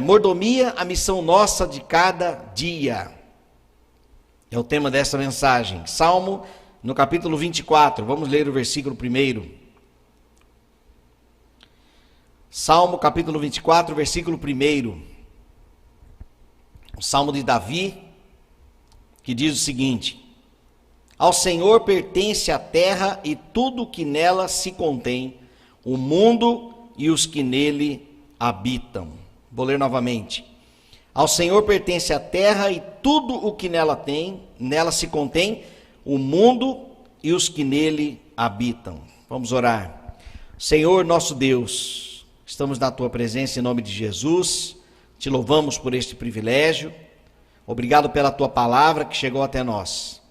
Mordomia, a missão nossa de cada dia. É o tema dessa mensagem. Salmo, no capítulo 24. Vamos ler o versículo 1. Salmo, capítulo 24, versículo 1. O Salmo de Davi, que diz o seguinte: Ao Senhor pertence a terra e tudo que nela se contém, o mundo e os que nele habitam. Vou ler novamente. Ao Senhor pertence a terra e tudo o que nela se contém, o mundo e os que nele habitam. Vamos orar. Senhor nosso Deus, estamos na tua presença em nome de Jesus, te louvamos por este privilégio, obrigado pela tua palavra que chegou até nós.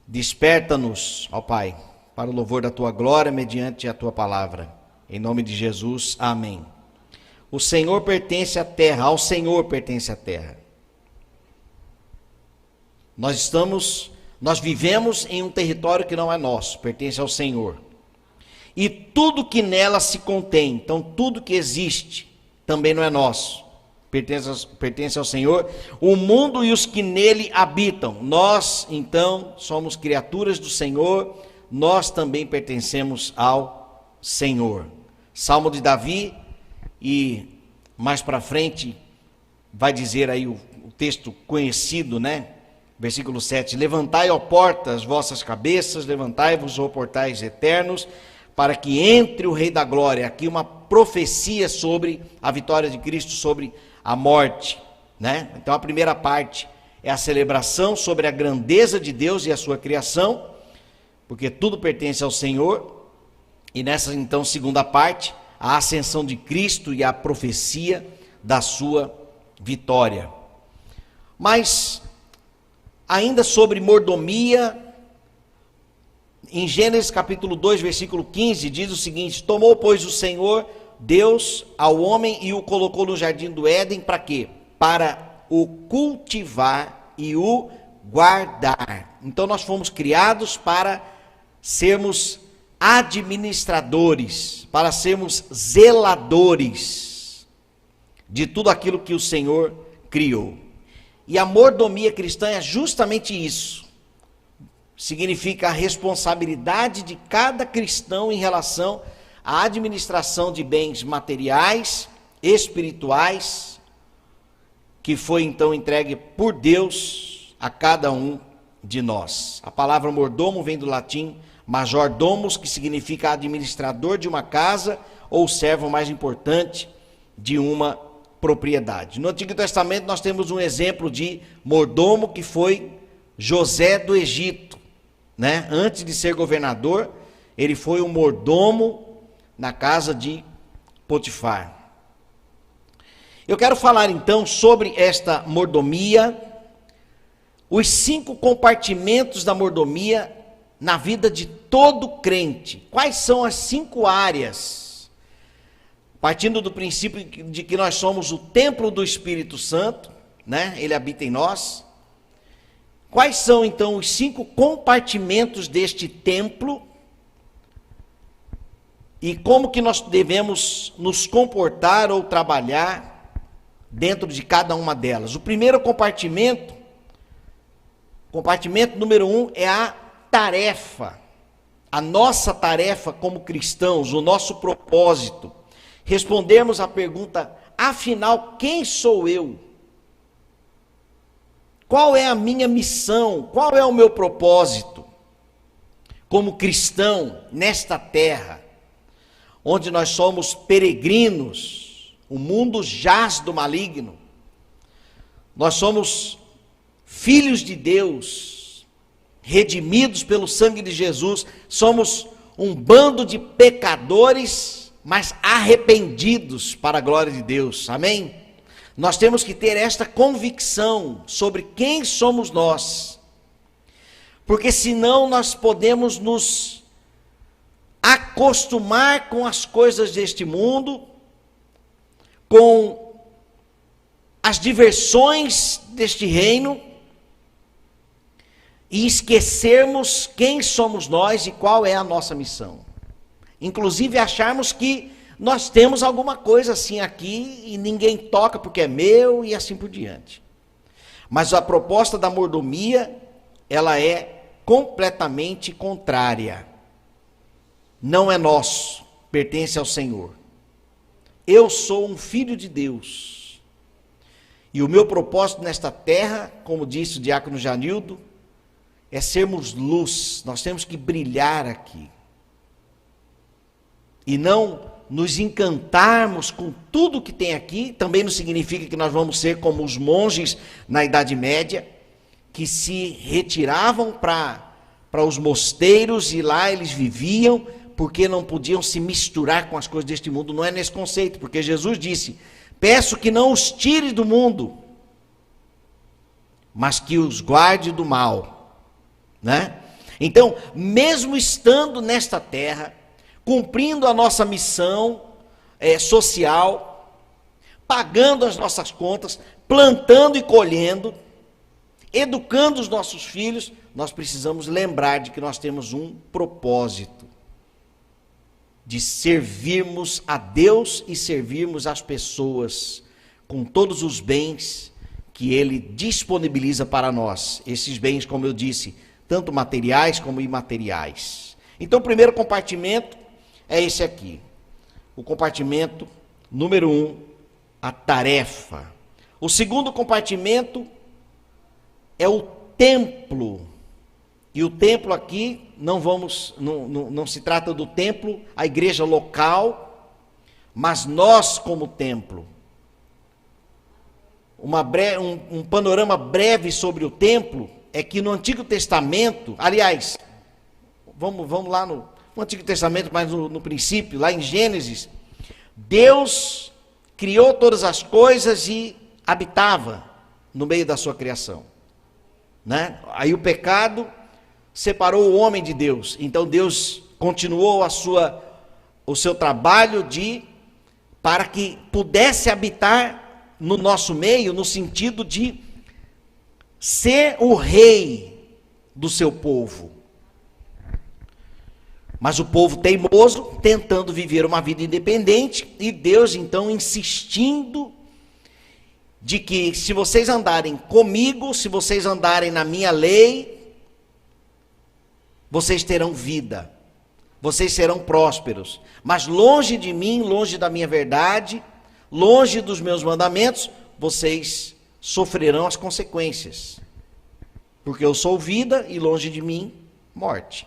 Desperta-nos, ó Pai, para o louvor da tua glória mediante a tua palavra. Em nome de Jesus, amém. O Senhor pertence à terra, ao Senhor pertence a terra. Nós vivemos em um território que não é nosso, pertence ao Senhor. E tudo que nela se contém, então tudo que existe, também não é nosso, pertence ao Senhor. O mundo e os que nele habitam, nós então somos criaturas do Senhor, nós também pertencemos ao Senhor. Salmo de Davi, e mais para frente vai dizer aí o texto conhecido, né? Versículo 7, levantai, ó portas, vossas cabeças, levantai-vos, ó portais eternos, para que entre o Rei da Glória. Aqui uma profecia sobre a vitória de Cristo sobre a morte, né? Então a primeira parte é a celebração sobre a grandeza de Deus e a sua criação, porque tudo pertence ao Senhor. E nessa então segunda parte, a ascensão de Cristo e a profecia da sua vitória. Mas ainda sobre mordomia, em Gênesis capítulo 2, versículo 15, diz o seguinte: tomou, pois, o Senhor Deus ao homem e o colocou no jardim do Éden, para quê? Para o cultivar e o guardar. Então nós fomos criados para sermos administradores, para sermos zeladores de tudo aquilo que o Senhor criou. E a mordomia cristã é justamente isso. Significa a responsabilidade de cada cristão em relação à administração de bens materiais, espirituais, que foi então entregue por Deus a cada um de nós. A palavra mordomo vem do latim majordomos, que significa administrador de uma casa ou servo mais importante de uma propriedade. No Antigo Testamento nós temos um exemplo de mordomo, que foi José do Egito, né? Antes de ser governador, ele foi um mordomo na casa de Potifar. Eu quero falar então sobre esta mordomia, os 5 compartimentos da mordomia na vida de todo crente. Quais são as 5 áreas? Partindo do princípio de que nós somos o templo do Espírito Santo, né? Ele habita em nós. Quais são então os 5 compartimentos deste templo? E como que nós devemos nos comportar ou trabalhar dentro de cada uma delas? O primeiro compartimento número 1, é a tarefa, a nossa tarefa como cristãos, o nosso propósito. Respondermos à pergunta: afinal, quem sou eu? Qual é a minha missão? Qual é o meu propósito como cristão nesta terra, onde nós somos peregrinos? O mundo jaz do maligno. Nós somos filhos de Deus, redimidos pelo sangue de Jesus, somos um bando de pecadores, mas arrependidos para a glória de Deus, amém? Nós temos que ter esta convicção sobre quem somos nós, porque senão nós podemos nos acostumar com as coisas deste mundo, com as diversões deste reino, e esquecermos quem somos nós e qual é a nossa missão. Inclusive acharmos que nós temos alguma coisa assim aqui e ninguém toca porque é meu e assim por diante. Mas a proposta da mordomia, ela é completamente contrária. Não é nosso, pertence ao Senhor. Eu sou um filho de Deus. E o meu propósito nesta terra, como disse o diácono Janildo, é sermos luz. Nós temos que brilhar aqui. E não nos encantarmos com tudo que tem aqui. Também não significa que nós vamos ser como os monges na Idade Média, que se retiravam para os mosteiros e lá eles viviam, porque não podiam se misturar com as coisas deste mundo. Não é nesse conceito, porque Jesus disse: peço que não os tire do mundo, mas que os guarde do mal, né? Então, mesmo estando nesta terra, cumprindo a nossa missão social, pagando as nossas contas, plantando e colhendo, educando os nossos filhos, nós precisamos lembrar de que nós temos um propósito, de servirmos a Deus e servirmos as pessoas com todos os bens que Ele disponibiliza para nós. Esses bens, como eu disse, tanto materiais como imateriais. Então, o primeiro compartimento é esse aqui. O compartimento número 1, a tarefa. O segundo compartimento é o templo. E o templo aqui, não se trata do templo, a igreja local, mas nós como templo. Um panorama breve sobre o templo é que no Antigo Testamento, aliás, vamos lá no Antigo Testamento, mas no princípio, lá em Gênesis, Deus criou todas as coisas e habitava no meio da sua criação, né? Aí o pecado separou o homem de Deus. Então Deus continuou o seu trabalho para que pudesse habitar no nosso meio, no sentido de ser o rei do seu povo. Mas o povo teimoso, tentando viver uma vida independente, e Deus então insistindo de que se vocês andarem comigo, se vocês andarem na minha lei, vocês terão vida, vocês serão prósperos, mas longe de mim, longe da minha verdade, longe dos meus mandamentos, vocês sofrerão as consequências, porque eu sou vida e longe de mim, morte.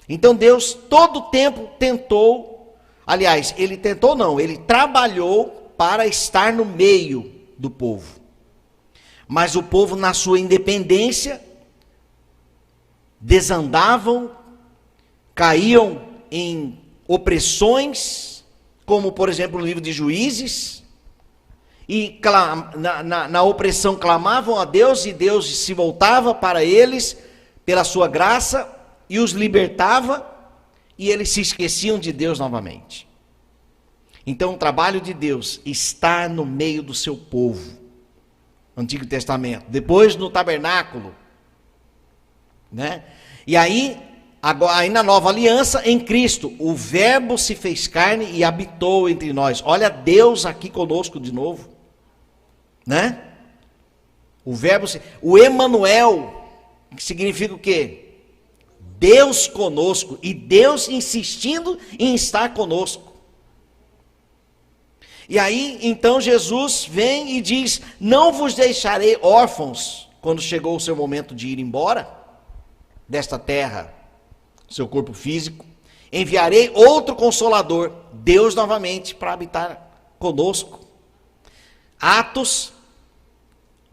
Então Deus todo o tempo tentou, aliás, ele tentou não, ele trabalhou para estar no meio do povo, mas o povo na sua independência, desandavam, caíam em opressões, como por exemplo no livro de Juízes, e na opressão clamavam a Deus, e Deus se voltava para eles pela sua graça, e os libertava, e eles se esqueciam de Deus novamente. Então o trabalho de Deus está no meio do seu povo, Antigo Testamento, depois no tabernáculo, né? E aí na nova aliança em Cristo, o verbo se fez carne e habitou entre nós. Olha Deus aqui conosco de novo, né? O Emanuel, que significa o quê? Deus conosco, e Deus insistindo em estar conosco. E aí então Jesus vem e diz: não vos deixarei órfãos, quando chegou o seu momento de ir embora desta terra, seu corpo físico, enviarei outro Consolador, Deus novamente, para habitar conosco. Atos,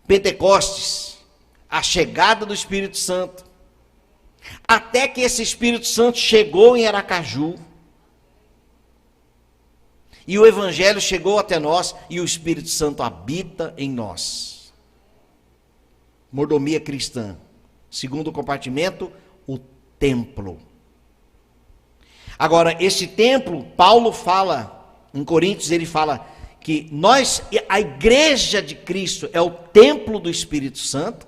Pentecostes, a chegada do Espírito Santo, até que esse Espírito Santo chegou em Aracaju, e o Evangelho chegou até nós, e o Espírito Santo habita em nós. Mordomia cristã. Segundo compartimento, o templo. Agora, esse templo, Paulo fala, em Coríntios ele fala que a igreja de Cristo é o templo do Espírito Santo.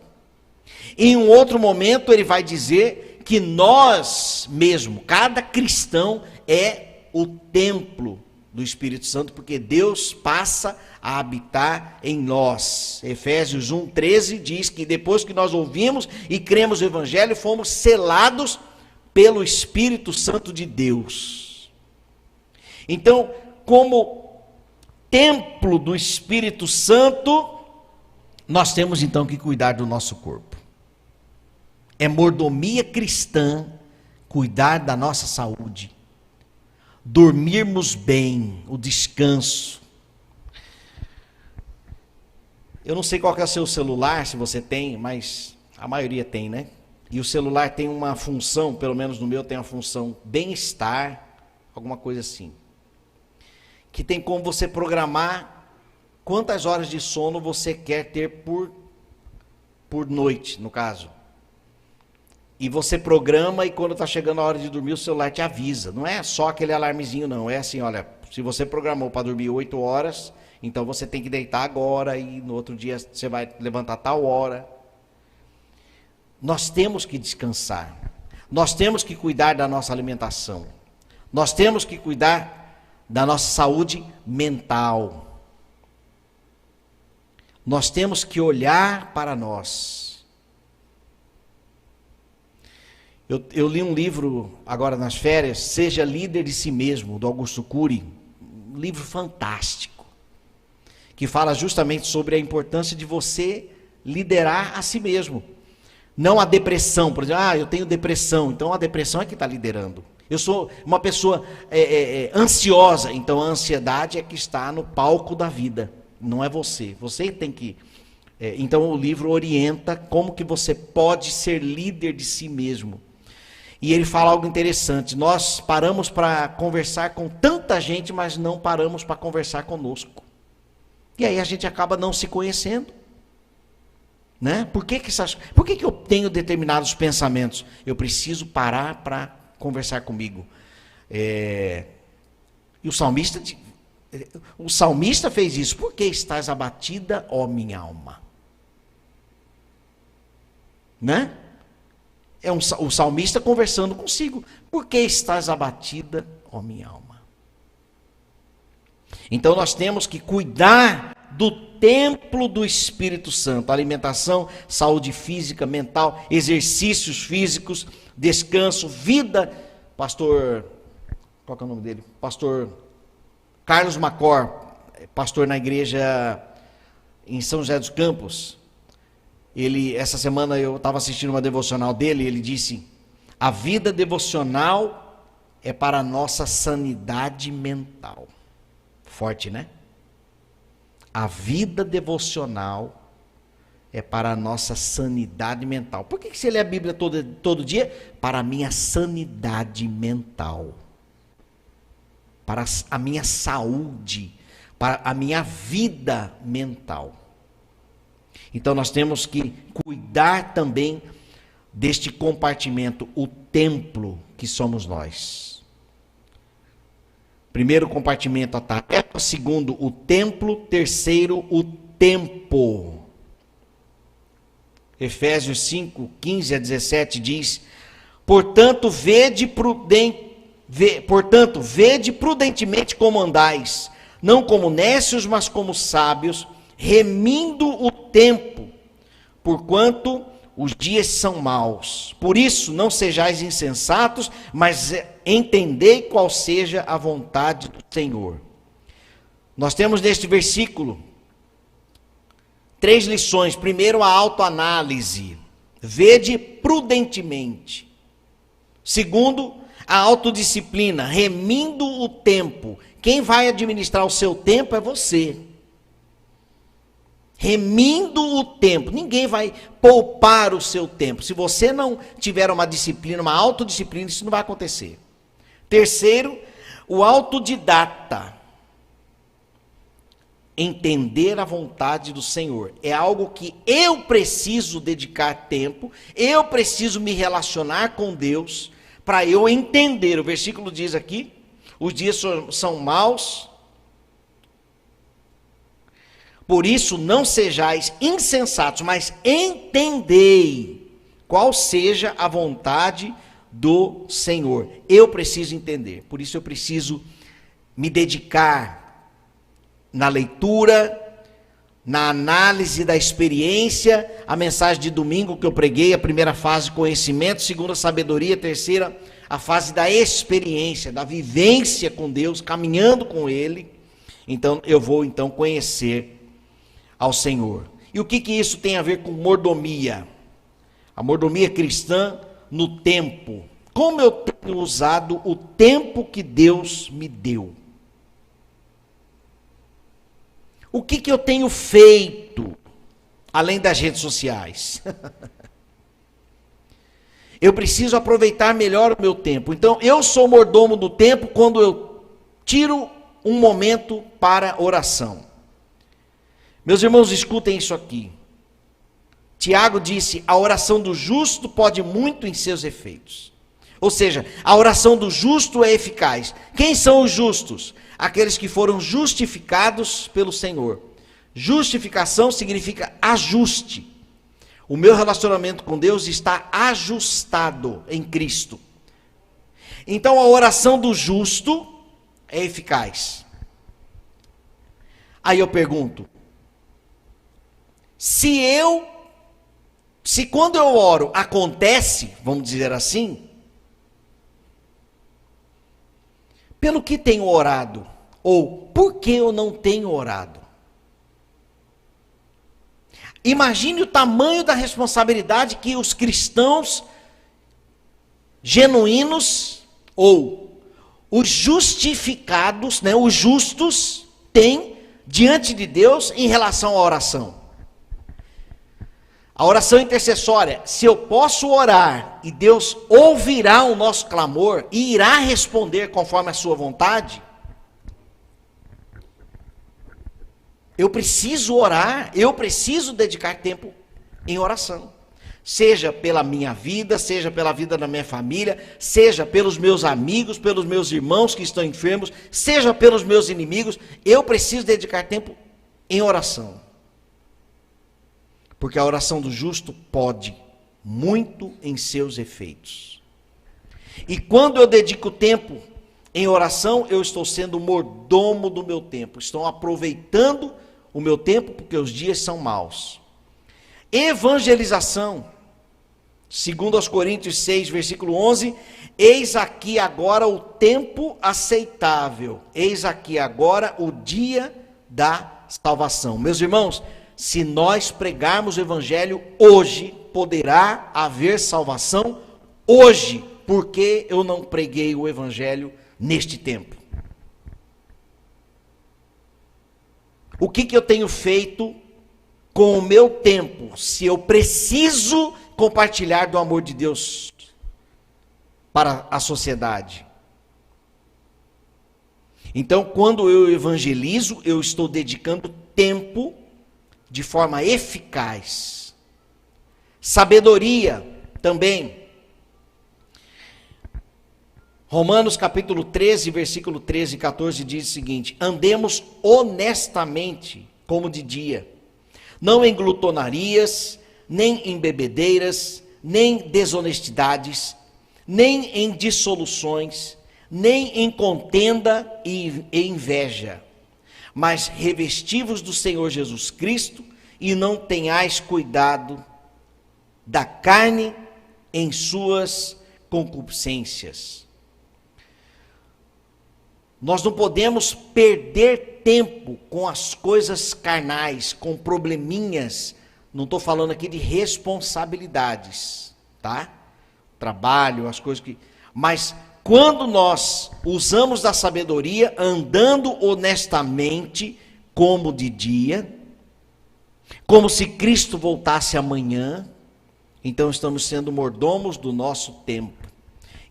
Em um outro momento ele vai dizer que nós mesmo, cada cristão é o templo do Espírito Santo, porque Deus passa a habitar em nós. Efésios 1:13 diz que depois que nós ouvimos e cremos no Evangelho, fomos selados pelo Espírito Santo de Deus. Então, como templo do Espírito Santo, nós temos então que cuidar do nosso corpo. É mordomia cristã cuidar da nossa saúde, dormirmos bem, o descanso. Eu não sei qual que é o seu celular, se você tem, mas a maioria tem, né? E o celular tem uma função, pelo menos no meu tem uma função bem-estar, alguma coisa assim, que tem como você programar quantas horas de sono você quer ter por noite, no caso. E você programa e quando está chegando a hora de dormir, o celular te avisa. Não é só aquele alarmezinho, não. É assim, olha, se você programou para dormir 8 horas, então você tem que deitar agora e no outro dia você vai levantar tal hora. Nós temos que descansar. Nós temos que cuidar da nossa alimentação. Nós temos que cuidar da nossa saúde mental. Nós temos que olhar para nós. Eu li um livro agora nas férias, Seja Líder de Si Mesmo, do Augusto Cury, um livro fantástico, que fala justamente sobre a importância de você liderar a si mesmo. Não a depressão, por exemplo, eu tenho depressão, então a depressão é que está liderando. Eu sou uma pessoa ansiosa, então a ansiedade é que está no palco da vida. Não é você. Você tem que... então o livro orienta como que você pode ser líder de si mesmo. E ele fala algo interessante. Nós paramos para conversar com tanta gente, mas não paramos para conversar conosco. E aí a gente acaba não se conhecendo. Né? Por que eu tenho determinados pensamentos? Eu preciso parar para conversar comigo. E o salmista fez isso. Por que estás abatida, ó minha alma? Né? O salmista conversando consigo. Por que estás abatida, ó minha alma? Então nós temos que cuidar do templo do Espírito Santo. Alimentação, saúde física, mental, exercícios físicos, descanso, vida. Pastor, qual que é o nome dele? Pastor Carlos Macor, pastor na igreja em São José dos Campos. Essa semana eu estava assistindo uma devocional dele, e ele disse: a vida devocional é para a nossa sanidade mental. Forte, né? A vida devocional é para a nossa sanidade mental. Por que você lê a Bíblia todo dia? Para a minha sanidade mental. Para a minha saúde, para a minha vida mental. Então nós temos que cuidar também deste compartimento, o templo que somos nós. Primeiro compartimento, a tarefa. Segundo, o templo. Terceiro, o tempo. Efésios 5, 15 a 17 diz: Portanto, vede prudentemente como andais, não como nécios, mas como sábios, remindo o tempo, porquanto os dias são maus. Por isso, não sejais insensatos, mas entendei qual seja a vontade do Senhor. Nós temos neste versículo 3 lições. Primeiro, a autoanálise. Vede prudentemente. Segundo, a autodisciplina, remindo o tempo. Quem vai administrar o seu tempo é você. Remindo o tempo. Ninguém vai poupar o seu tempo. Se você não tiver uma disciplina, uma autodisciplina, isso não vai acontecer. Terceiro, o autodidata. Entender a vontade do Senhor. É algo que eu preciso dedicar tempo, eu preciso me relacionar com Deus, para eu entender. O versículo diz aqui, os dias são maus, por isso não sejais insensatos, mas entendei qual seja a vontade do Senhor. Eu preciso entender, por isso eu preciso me dedicar na leitura, na análise da experiência, a mensagem de domingo que eu preguei, a primeira fase, conhecimento, segunda, sabedoria, terceira, a fase da experiência, da vivência com Deus, caminhando com Ele. Então, eu vou então conhecer ao Senhor. E o que isso tem a ver com mordomia? A mordomia cristã no tempo. Como eu tenho usado o tempo que Deus me deu? O que eu tenho feito, além das redes sociais? Eu preciso aproveitar melhor o meu tempo. Então, eu sou mordomo do tempo quando eu tiro um momento para oração. Meus irmãos, escutem isso aqui. Tiago disse, a oração do justo pode muito em seus efeitos. Ou seja, a oração do justo é eficaz. Quem são os justos? Aqueles que foram justificados pelo Senhor. Justificação significa ajuste. O meu relacionamento com Deus está ajustado em Cristo. Então a oração do justo é eficaz. Aí eu pergunto, se quando eu oro acontece, vamos dizer assim, pelo que tenho orado? Ou por que eu não tenho orado? Imagine o tamanho da responsabilidade que os cristãos genuínos ou os justificados, os justos, têm diante de Deus em relação à oração. A oração intercessória, se eu posso orar e Deus ouvirá o nosso clamor e irá responder conforme a sua vontade, eu preciso orar, eu preciso dedicar tempo em oração. Seja pela minha vida, seja pela vida da minha família, seja pelos meus amigos, pelos meus irmãos que estão enfermos, seja pelos meus inimigos, eu preciso dedicar tempo em oração. Porque a oração do justo pode muito em seus efeitos. E quando eu dedico tempo em oração, eu estou sendo mordomo do meu tempo. Estou aproveitando o meu tempo porque os dias são maus. Evangelização. Segundo aos Coríntios 6, versículo 11, eis aqui agora o tempo aceitável. Eis aqui agora o dia da salvação. Meus irmãos, se nós pregarmos o evangelho hoje, poderá haver salvação hoje, porque eu não preguei o evangelho neste tempo. O que eu tenho feito com o meu tempo, se eu preciso compartilhar do amor de Deus para a sociedade? Então, quando eu evangelizo, eu estou dedicando tempo de forma eficaz. Sabedoria também. Romanos capítulo 13, versículo 13 e 14 diz o seguinte: andemos honestamente como de dia, não em glutonarias, nem em bebedeiras, nem desonestidades, nem em dissoluções, nem em contenda e inveja, mas revestivos do Senhor Jesus Cristo, e não tenhais cuidado da carne em suas concupiscências. Nós não podemos perder tempo com as coisas carnais, com probleminhas. Não estou falando aqui de responsabilidades, tá? Trabalho, as coisas que... Mas quando nós usamos da sabedoria, andando honestamente, como de dia, como se Cristo voltasse amanhã, então estamos sendo mordomos do nosso tempo.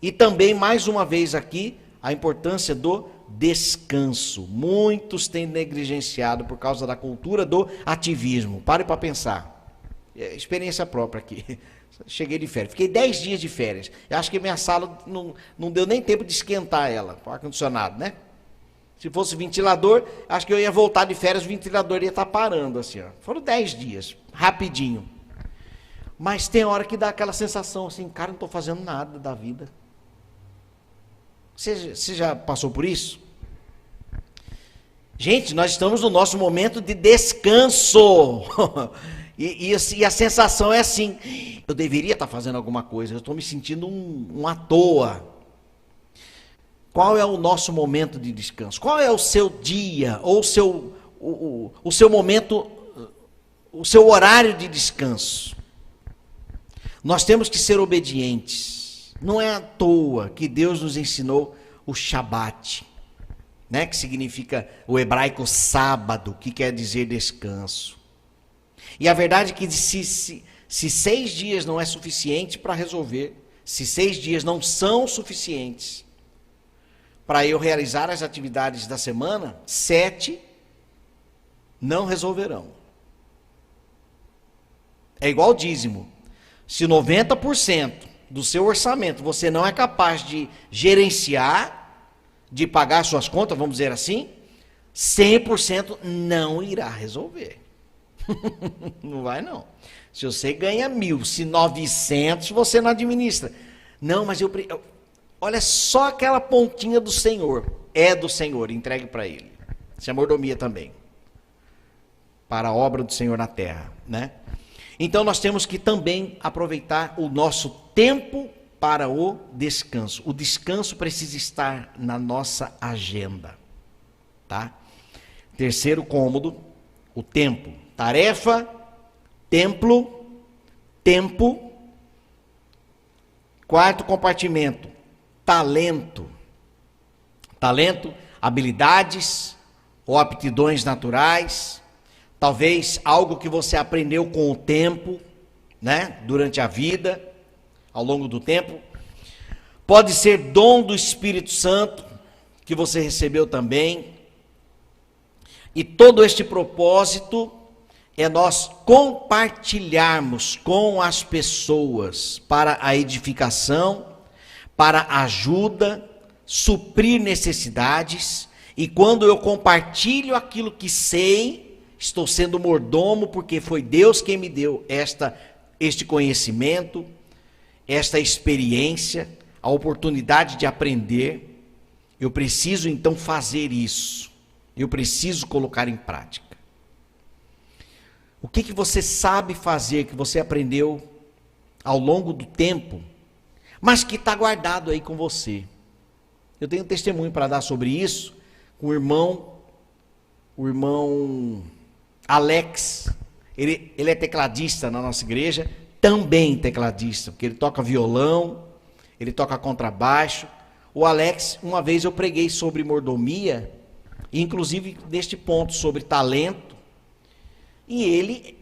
E também, mais uma vez aqui, a importância do descanso. Muitos têm negligenciado por causa da cultura do ativismo. Pare para pensar. Experiência própria aqui. Cheguei de férias. Fiquei 10 dias de férias. Eu acho que minha sala não deu nem tempo de esquentar ela, com ar-condicionado, né? Se fosse ventilador, acho que eu ia voltar de férias, o ventilador ia estar parando assim, ó. Foram 10 dias, rapidinho. Mas tem hora que dá aquela sensação assim, cara, não estou fazendo nada da vida. Você já passou por isso? Gente, nós estamos no nosso momento de descanso. E a sensação é assim: eu deveria estar fazendo alguma coisa, eu estou me sentindo um à toa. Qual é o nosso momento de descanso? Qual é o seu dia, ou o seu momento, o seu horário de descanso? Nós temos que ser obedientes. Não é à toa que Deus nos ensinou o Shabat, né? Que significa o hebraico sábado, que quer dizer descanso. E a verdade é que se 6 dias não é suficiente para resolver, se 6 dias não são suficientes para eu realizar as atividades da semana, 7 não resolverão. É igual dízimo. Se 90% do seu orçamento você não é capaz de gerenciar, de pagar suas contas, vamos dizer assim, 100% não irá resolver. Não vai não. Se você ganha 1.000, se 900 você não administra. Não, mas olha só aquela pontinha do Senhor. É do Senhor, entregue para Ele. Isso é mordomia também. Para a obra do Senhor na terra, né? Então nós temos que também aproveitar o nosso tempo para o descanso. O descanso precisa estar na nossa agenda, tá? Terceiro cômodo, o tempo. Tarefa, templo, tempo. Quarto compartimento, talento. Talento, habilidades ou aptidões naturais. Talvez algo que você aprendeu com o tempo, né? Durante a vida, ao longo do tempo. Pode ser dom do Espírito Santo, que você recebeu também. E todo este propósito é nós compartilharmos com as pessoas para a edificação, para a ajuda, suprir necessidades. E quando eu compartilho aquilo que sei, estou sendo mordomo, porque foi Deus quem me deu este conhecimento, esta experiência, a oportunidade de aprender. Eu preciso então fazer isso. Eu preciso colocar em prática. O que você sabe fazer, que você aprendeu ao longo do tempo, mas que está guardado aí com você? Eu tenho um testemunho para dar sobre isso com o irmão Alex. Ele é tecladista na nossa igreja, também tecladista, porque ele toca violão, ele toca contrabaixo. O Alex, uma vez eu preguei sobre mordomia, inclusive neste ponto, sobre talento, e ele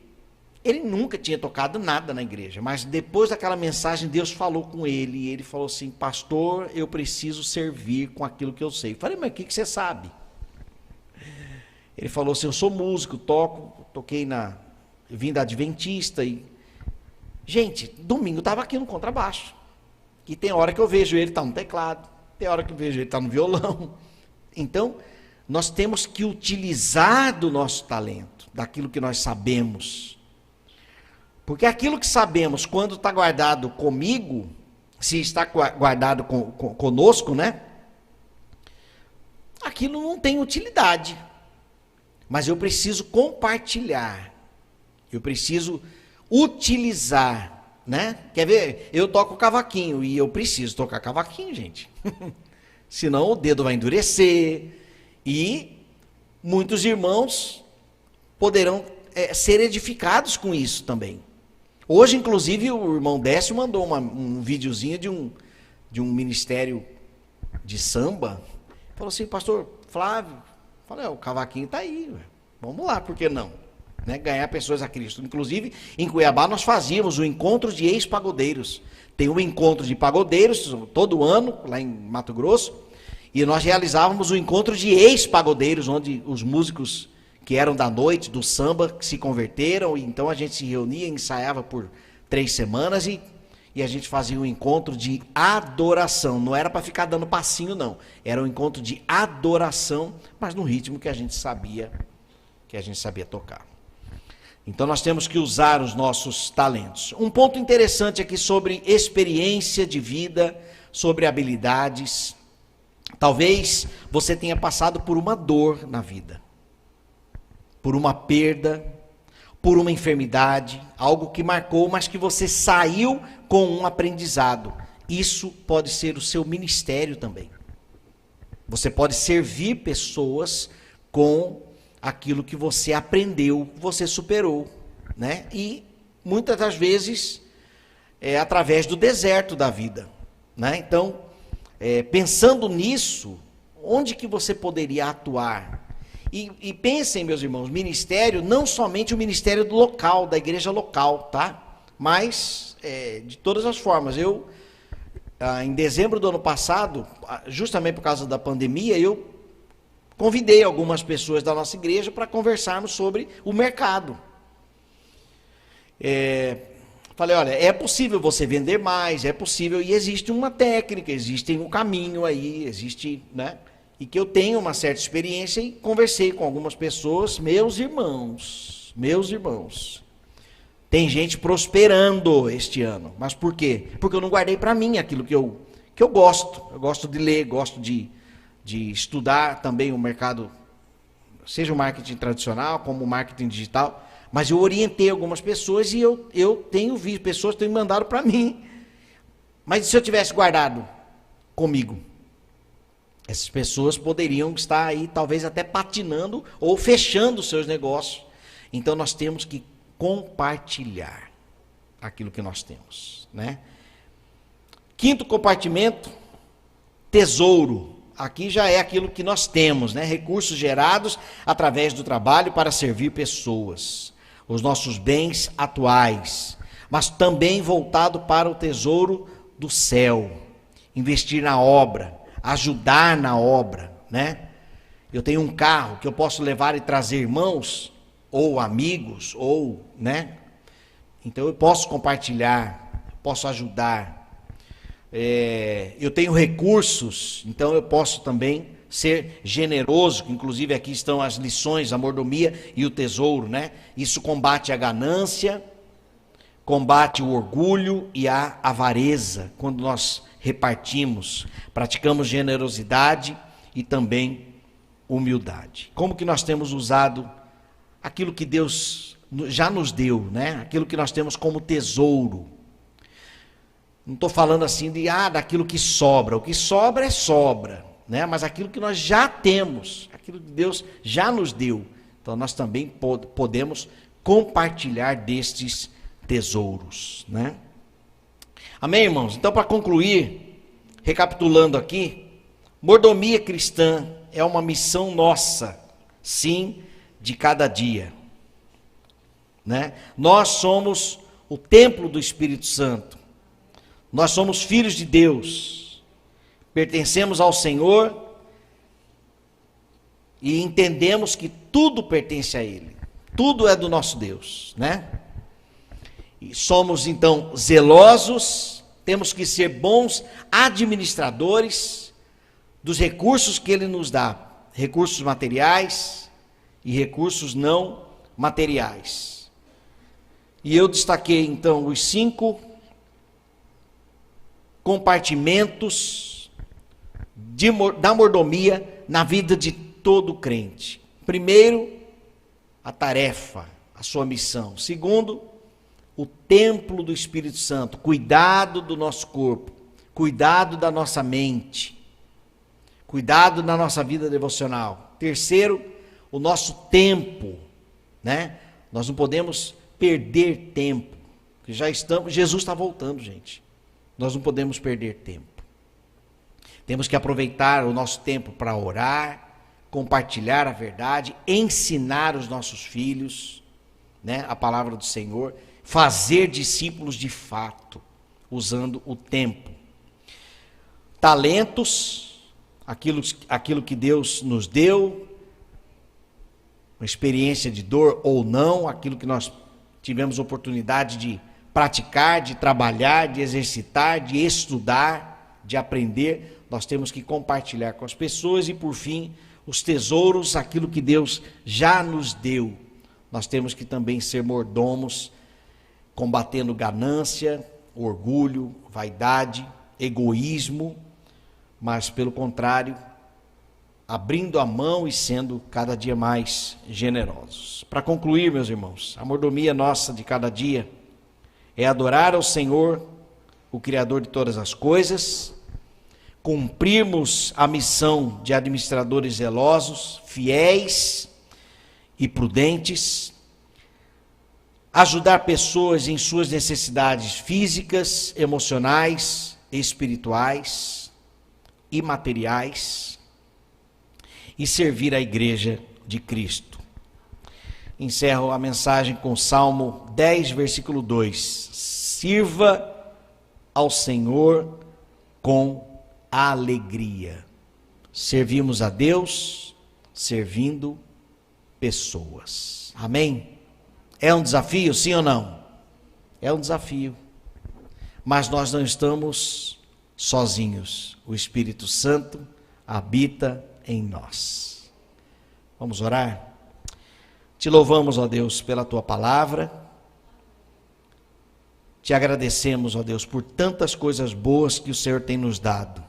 nunca tinha tocado nada na igreja, mas depois daquela mensagem Deus falou com ele, e ele falou assim: pastor, eu preciso servir com aquilo que eu sei. Eu falei: mas o que você sabe? Ele falou assim: eu sou músico, vim da Adventista, e gente, domingo estava aqui no contrabaixo, e tem hora que eu vejo ele tá no teclado, tem hora que eu vejo ele tá no violão. Então nós temos que utilizar do nosso talento, daquilo que nós sabemos. Porque aquilo que sabemos, quando está guardado comigo, se está guardado conosco, né? Aquilo não tem utilidade. Mas eu preciso compartilhar. Eu preciso utilizar, né? Quer ver? Eu toco cavaquinho e eu preciso tocar cavaquinho, gente. Senão o dedo vai endurecer. E muitos irmãos poderão ser edificados com isso também. Hoje, inclusive, o irmão Décio mandou um videozinho de um ministério de samba. Falou assim: pastor Flávio, falei, o cavaquinho está aí, vamos lá, por que não? Né? Ganhar pessoas a Cristo. Inclusive, em Cuiabá nós fazíamos o encontro de ex-pagodeiros. Tem um encontro de pagodeiros todo ano, lá em Mato Grosso. E nós realizávamos o encontro de ex-pagodeiros, onde os músicos que eram da noite, do samba, se converteram. E então a gente se reunia, ensaiava por 3 semanas e a gente fazia um encontro de adoração. Não era para ficar dando passinho, não. Era um encontro de adoração, mas no ritmo que a gente sabia tocar. Então nós temos que usar os nossos talentos. Um ponto interessante aqui sobre experiência de vida, sobre habilidades. Talvez você tenha passado por uma dor na vida. por uma perda, por uma enfermidade, algo que marcou, mas que você saiu com um aprendizado. Isso pode ser o seu ministério também. Você pode servir pessoas com aquilo que você aprendeu, você superou, né? E muitas das vezes é através do deserto da vida, né? Então, pensando nisso, onde que você poderia atuar? E pensem, meus irmãos, ministério, não somente o ministério do local, da igreja local, tá? Mas, de todas as formas, em dezembro do ano passado, justamente por causa da pandemia, eu convidei algumas pessoas da nossa igreja para conversarmos sobre o mercado. Falei, olha, é possível você vender mais, é possível, e existe uma técnica, existe um caminho aí, existe, né? E que eu tenho uma certa experiência e conversei com algumas pessoas, meus irmãos. Tem gente prosperando este ano, mas por quê? Porque eu não guardei para mim aquilo que eu gosto. Eu gosto de ler, gosto de estudar também o mercado, seja o marketing tradicional, como o marketing digital, mas eu orientei algumas pessoas e eu tenho visto, pessoas têm mandado para mim. Mas se eu tivesse guardado comigo, essas pessoas poderiam estar aí, talvez até patinando ou fechando os seus negócios. Então nós temos que compartilhar aquilo que nós temos, né? Quinto compartimento, tesouro. Aqui já é aquilo que nós temos, né? Recursos gerados através do trabalho para servir pessoas. Os nossos bens atuais, mas também voltado para o tesouro do céu. Investir na obra, ajudar na obra, né? Eu tenho um carro que eu posso levar e trazer irmãos, ou amigos, ou, né? Então eu posso compartilhar, posso ajudar. Eu tenho recursos, então eu posso também ser generoso, que inclusive aqui estão as lições, a mordomia e o tesouro, né? Isso combate a ganância, combate o orgulho e a avareza, quando nós repartimos, praticamos generosidade e também humildade. Como que nós temos usado aquilo que Deus já nos deu, né? Aquilo que nós temos como tesouro. Não estou falando assim daquilo que sobra. O que sobra é sobra, né? Mas aquilo que nós já temos, aquilo que Deus já nos deu. Então nós também podemos compartilhar destes tesouros, né? Amém, irmãos? Então, para concluir, recapitulando aqui, mordomia cristã é uma missão nossa, sim, de cada dia, né? Nós somos o templo do Espírito Santo, nós somos filhos de Deus, pertencemos ao Senhor e entendemos que tudo pertence a Ele, tudo é do nosso Deus, né? E somos então zelosos, temos que ser bons administradores dos recursos que Ele nos dá, recursos materiais e recursos não materiais. E eu destaquei então os 5 compartimentos da mordomia na vida de todo crente. Primeiro, a tarefa, a sua missão. Segundo, o templo do Espírito Santo, cuidado do nosso corpo, cuidado da nossa mente, cuidado da nossa vida devocional. Terceiro, o nosso tempo, né? Nós não podemos perder tempo, porque Jesus está voltando, gente. Nós não podemos perder tempo. Temos que aproveitar o nosso tempo para orar, compartilhar a verdade, ensinar os nossos filhos, né, a palavra do Senhor, fazer discípulos de fato, usando o tempo. Talentos, aquilo que Deus nos deu, uma experiência de dor ou não, aquilo que nós tivemos oportunidade de praticar, de trabalhar, de exercitar, de estudar, de aprender, nós temos que compartilhar com as pessoas. E por fim, os tesouros, aquilo que Deus já nos deu, nós temos que também ser mordomos, combatendo ganância, orgulho, vaidade, egoísmo, mas pelo contrário, abrindo a mão e sendo cada dia mais generosos. Para concluir, meus irmãos, a mordomia nossa de cada dia é adorar ao Senhor, o Criador de todas as coisas, cumprirmos a missão de administradores zelosos, fiéis e prudentes, ajudar pessoas em suas necessidades físicas, emocionais, espirituais e materiais, e servir a igreja de Cristo. Encerro a mensagem com Salmo 10, versículo 2. Sirva ao Senhor com alegria. Servimos a Deus servindo pessoas. Amém? É um desafio, sim ou não? É um desafio. Mas nós não estamos sozinhos. O Espírito Santo habita em nós. Vamos orar? Te louvamos, ó Deus, pela tua palavra. Te agradecemos, ó Deus, por tantas coisas boas que o Senhor tem nos dado.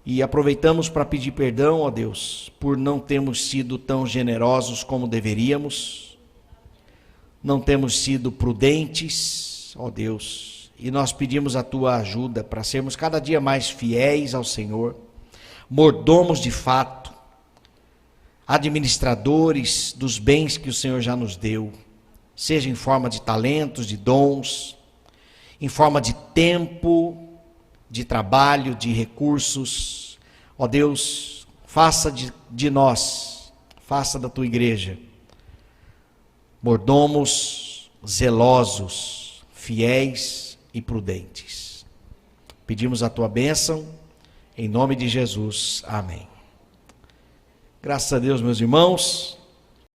E aproveitamos para pedir perdão, ó Deus, por não termos sido tão generosos como deveríamos, não temos sido prudentes, ó Deus, e nós pedimos a tua ajuda para sermos cada dia mais fiéis ao Senhor, mordomos de fato, administradores dos bens que o Senhor já nos deu, seja em forma de talentos, de dons, em forma de tempo, de trabalho, de recursos. Ó Deus, faça de nós, faça da tua igreja, mordomos, zelosos, fiéis e prudentes. Pedimos a tua bênção, em nome de Jesus. Amém. Graças a Deus, meus irmãos.